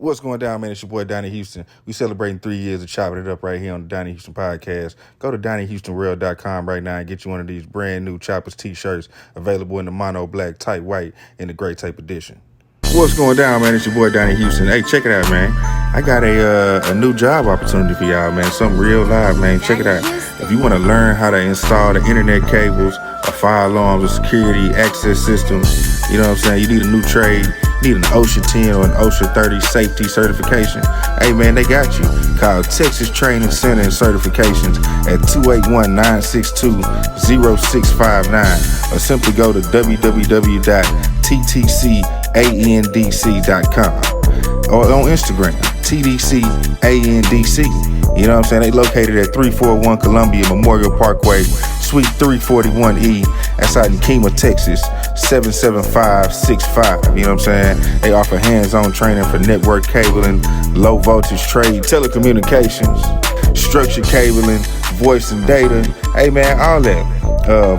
What's going down, man? It's your boy, Donnie Houston. We celebrating 3 years of chopping it up right here on the Donnie Houston podcast. Go to DonnieHoustonReal.com right now and get you one of these brand new Choppers t-shirts available in the mono black, tight white, and the gray tape edition. What's going down, man? It's your boy, Donnie Houston. Hey, check it out, man. I got a new job opportunity for y'all, man. Something real live, man. Check it out. If you want to learn how to install the internet cables, or fire alarms, or security access systems, you know what I'm saying? You need a new trade. You need an OSHA 10 or an OSHA 30 safety certification. Hey, man, they got you. Call Texas Training Center and Certifications at 281-962-0659 or simply go to www.ttcandc.com or on Instagram, TDCANDC. You know what I'm saying? They located at 341 Columbia Memorial Parkway, Suite 341E. That's out in Kemah, Texas, 77565. You know what I'm saying? They offer hands-on training for network cabling, low voltage trade, telecommunications, structured cabling, voice and data. Hey, man, all that.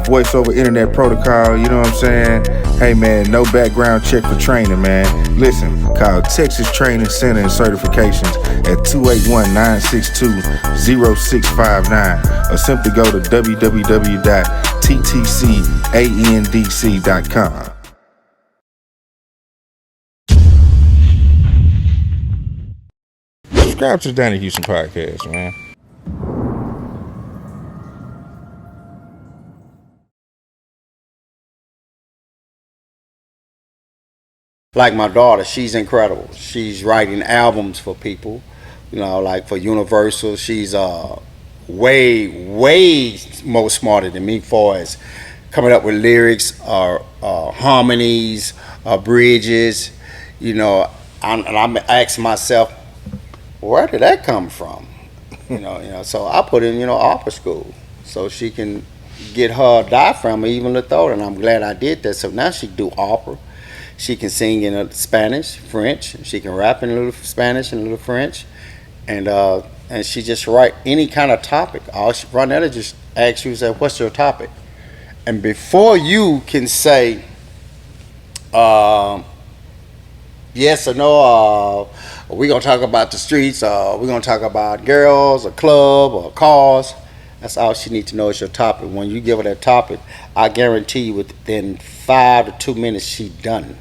Voice over internet protocol, you know what I'm saying? Hey, man, no background check for training, man. Listen, call Texas Training Center and Certifications at 281-962-0659 or simply go to www.ttcandc.com. Subscribe to the Donnie Houston podcast, man. Like my daughter, she's incredible. She's writing albums for people, you know, like for Universal. She's way more smarter than me, far as coming up with lyrics, harmonies, bridges. You know, I'm asking myself, where did that come from? You know. So I put in, opera school, so she can get her diaphragm evenly throat, and I'm glad I did that. So now she can do opera. She can sing in Spanish, French. She can rap in a little Spanish and a little French, and she just write any kind of topic. Ronnetta just asks you, say, "What's your topic?" And before you can say yes or no, we're gonna talk about the streets, we're gonna talk about girls, a club, or cars. That's all she needs to know is your topic. When you give her that topic, I guarantee you within 5 to 2 minutes she done.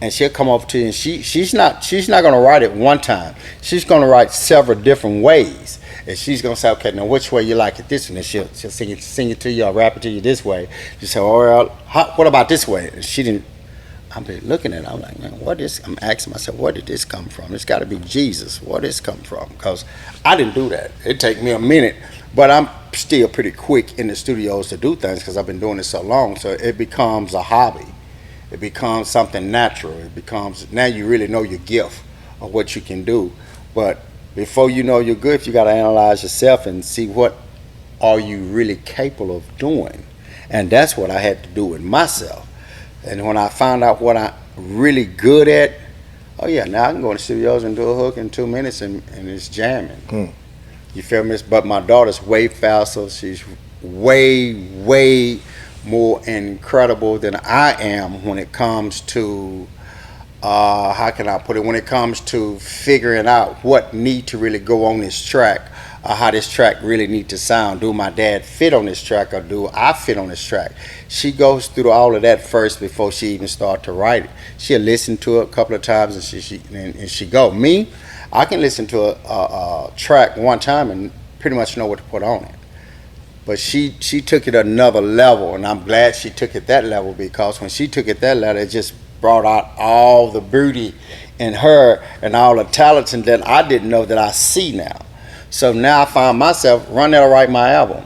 And she'll come over to you, and she's not gonna write it one time. She's gonna write several different ways, and she's gonna say, okay, now which way you like it? This one, and she'll sing it to you, or rap it to you this way. She say, well, what about this way? And she didn't. I'm looking at it. I'm like, man, I'm asking myself, where did this come from? It's got to be Jesus. Where did this come from? Because I didn't do that. It take me a minute, but I'm still pretty quick in the studios to do things because I've been doing it so long. So it becomes a hobby. It becomes something natural. It becomes, now you really know your gift of what you can do. But before you know your gift, you got to analyze yourself and see what are you really capable of doing. And that's what I had to do with myself. And when I found out what I'm really good at, oh yeah, now I can go in the studios and do a hook in 2 minutes and it's jamming. You feel me? But my daughter's way faster. She's way more incredible than I am when it comes to, how can I put it, when it comes to figuring out what need to really go on this track, or how this track really need to sound. Do my dad fit on this track, or do I fit on this track? She goes through all of that first before she even start to write it. She'll listen to it a couple of times and she go. Me, I can listen to a track one time and pretty much know what to put on it. But she took it another level, and I'm glad she took it that level, because when she took it that level, it just brought out all the beauty in her and all the talents that I didn't know that I see now. So now I find myself, Ronnetta write my album.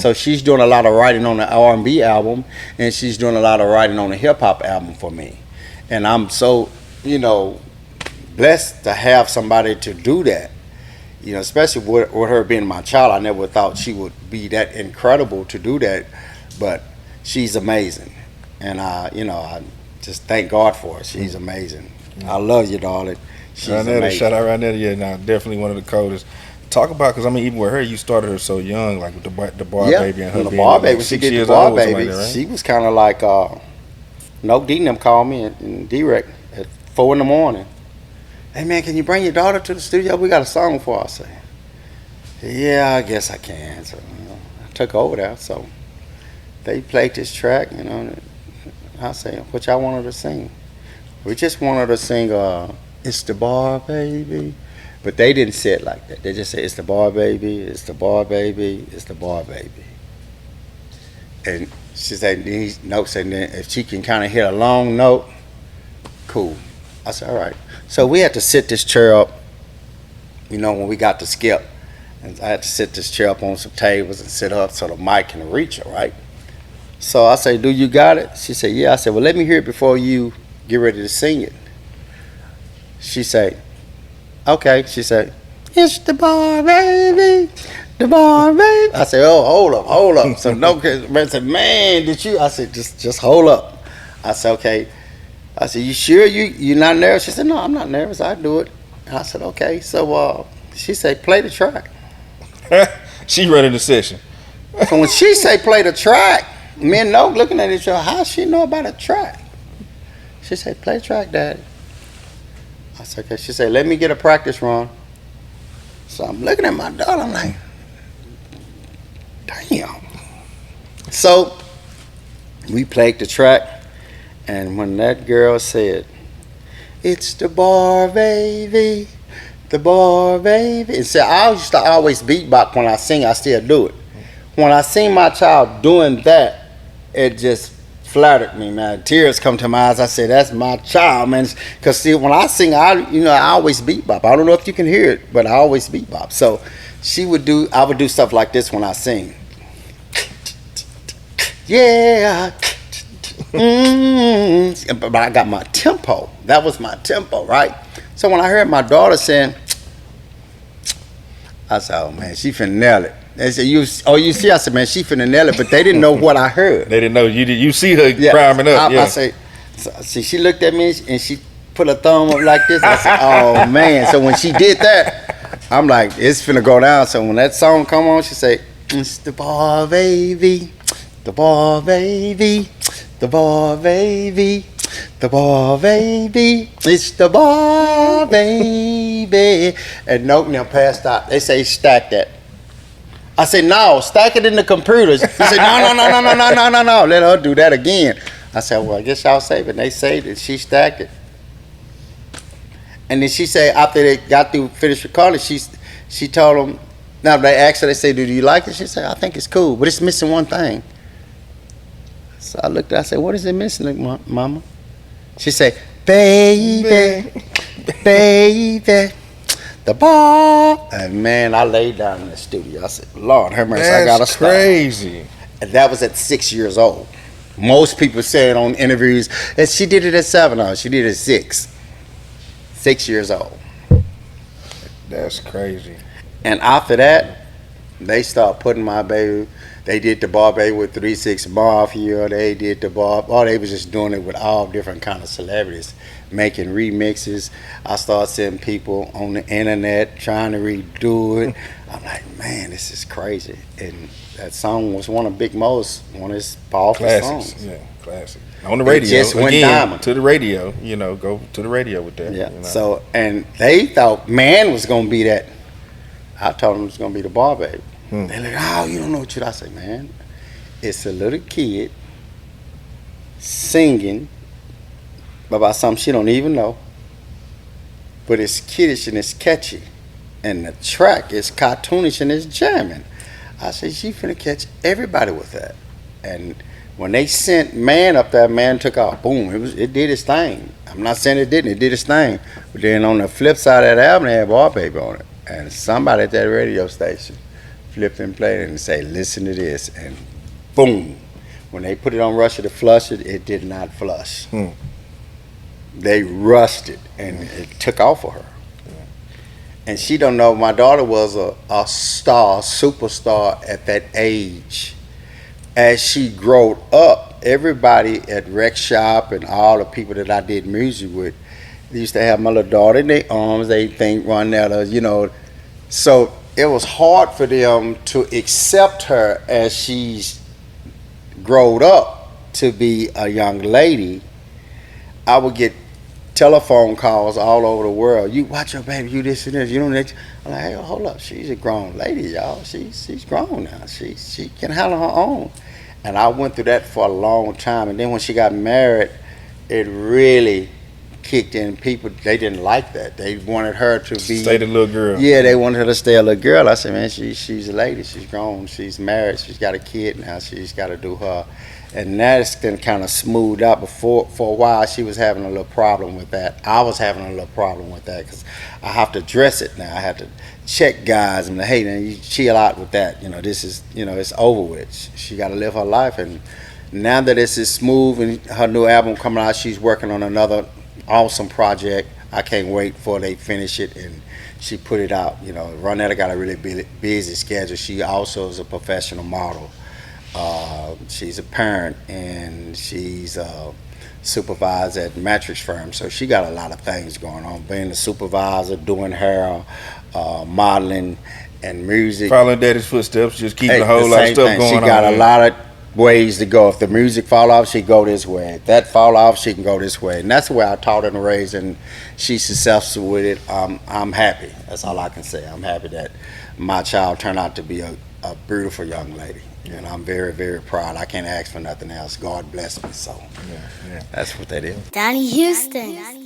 So she's doing a lot of writing on the R&B album, and she's doing a lot of writing on the hip-hop album for me. And I'm so, blessed to have somebody to do that. Especially with her being my child. I never thought she would be that incredible to do that, but she's amazing. And I just thank God for her. She's amazing. I love you, darling. She's Ronnetta, amazing. shout out Ronnetta. Yeah, now definitely one of the coldest. Talk about, because even with her, you started her so young, like with the Barre Baby and her the being Barre like Baby. 6 She did years the Barre old, something Baby. like that, right? She was kind of like No D them called me in direct at 4 in the morning. hey man, can you bring your daughter to the studio? We got a song for her. I say, yeah, I guess I can. So I took over there. So they played this track, I say, what y'all want her to sing? We just want her to sing It's the Barre Baby. But they didn't say it like that. They just said, it's the Barre Baby, it's the Barre Baby, it's the Barre Baby. And she said, these notes, and then if she can kind of hit a long note, cool. I said, all right. So we had to sit this chair up, when we got to skip. And I had to sit this chair up on some tables and sit up so the mic can reach her, right? So I say, do you got it? She said, yeah. I said, well, let me hear it before you get ready to sing it. She said, okay. She said, it's the Barre Baby, the Barre Baby. I said, oh, hold up. So no, I said, man, did you? I said, just hold up. I said, okay. I said, you sure you're not nervous? She said, no, I'm not nervous. I do it. And I said, okay. So she said, play the track. She running the session. So when she say play the track, me and Note looking at each other, how she know about a track? She said, play the track, Daddy. I said, okay. She said, let me get a practice run. So I'm looking at my daughter, I'm like, damn. So we played the track, and when that girl said, it's the Barre Baby, the Barre Baby. And so I used to always beatbox when I sing, I still do it. When I see my child doing that, it just flattered me, man. Tears come to my eyes. I say, that's my child, man. Because see, when I sing, I always bebop. I don't know if you can hear it, but I always bebop. So I would do stuff like this when I sing. Yeah. But I got my tempo. That was my tempo, right? So when I heard my daughter saying, I said, oh man, she finna nail it. They said, you see? I said, man, she finna nail it, but they didn't know what I heard. They didn't know you see her priming up. I say, see, she looked at me and she put her thumb up like this. I said, oh man. So when she did that, I'm like, it's finna go down. So when that song come on, she say, it's the Barre Baby, the Barre Baby, the Barre Baby, the Barre Baby, it's the Barre Baby. And Note now passed out. They say stack that. I said, no, stack it in the computers. He said, no, let her do that again. I said, well, I guess y'all save it. And they saved it. She stacked it. And then she said, after they got through, finished recording, she told them, now they asked her, they said, do you like it? She said, I think it's cool, but it's missing one thing. So I looked at her, I said, what is it missing, Mama? She said, baby, baby. The ball. And man, I laid down in the studio. I said, Lord have mercy, I gotta stop. That's crazy. And that was at 6 years old. Most people say it on interviews that she did it at 7. No, she did it at 6. 6 years old. That's crazy. And after that, they started putting my baby. They did the Barre Baby with 3 6 Mafia. They did the Barre. Oh, they was just doing it with all different kind of celebrities, making remixes. I started seeing people on the internet trying to redo it. I'm like, man, this is crazy. And that song was one of Big Moe's, one of his powerful songs. Yeah, classic. On the radio. It just went diamond. To the radio. Go to the radio with that. Yeah. So, and they thought man was gonna be that. I told them it was gonna be the Barre Baby. They're like, oh, you don't know what you. I say, man, it's a little kid singing about something she don't even know, but it's kiddish and it's catchy, and the track is cartoonish and it's jamming. I said, she finna catch everybody with that. And when they sent Man up there, Man took off. Boom, it did its thing. I'm not saying it didn't, it did its thing. But then on the flip side of that album, they had Barre Baby on it. And somebody at that radio station flipped and played it and say, listen to this, and boom. When they put it on Russia to flush it, it did not flush. They rushed it, and it took off for her. And she don't know, my daughter was a star, superstar at that age. As she growed up, everybody at Rec Shop and all the people that I did music with, they used to have my little daughter in their arms. They think Ronnetta, So it was hard for them to accept her as she's growed up to be a young lady. I would get telephone calls all over the world. You watch your baby, you this and this. You know that. I'm like, hey, hold up, she's a grown lady, y'all. She's grown now. She can handle her own. And I went through that for a long time. And then when she got married, it really kicked in. People, they didn't like that. They wanted her to be Stay the little girl. Yeah, they wanted her to stay a little girl. I said, man, she's a lady. She's grown. She's married. She's got a kid now. She's got to do her. And that's been kind of smoothed out. Before for a while, she was having a little problem with that. I was having a little problem with that because I have to dress it now. I have to check guys and like, hey, man, you chill out with that. This is, it's over with. She got to live her life. And now that this is smooth and her new album coming out, she's working on another awesome project. I can't wait for they finish it and she put it out. Ronnetta got a really busy schedule. She also is a professional model. She's a parent and she's a supervisor at Matrix Firm. So she got a lot of things going on. Being a supervisor, doing hair, modeling, and music. Following daddy's footsteps, just keeping Hey, a whole the lot of same stuff thing. going on. She got a lot of ways to go. If the music fall off, she go this way. If that fall off, she can go this way. And that's the way I taught her and raised, and she's successful with it. I'm happy. That's all I can say. I'm happy that my child turned out to be a beautiful young lady. And I'm very, very proud. I can't ask for nothing else. God bless me. So that's what that is. Donnie Houston.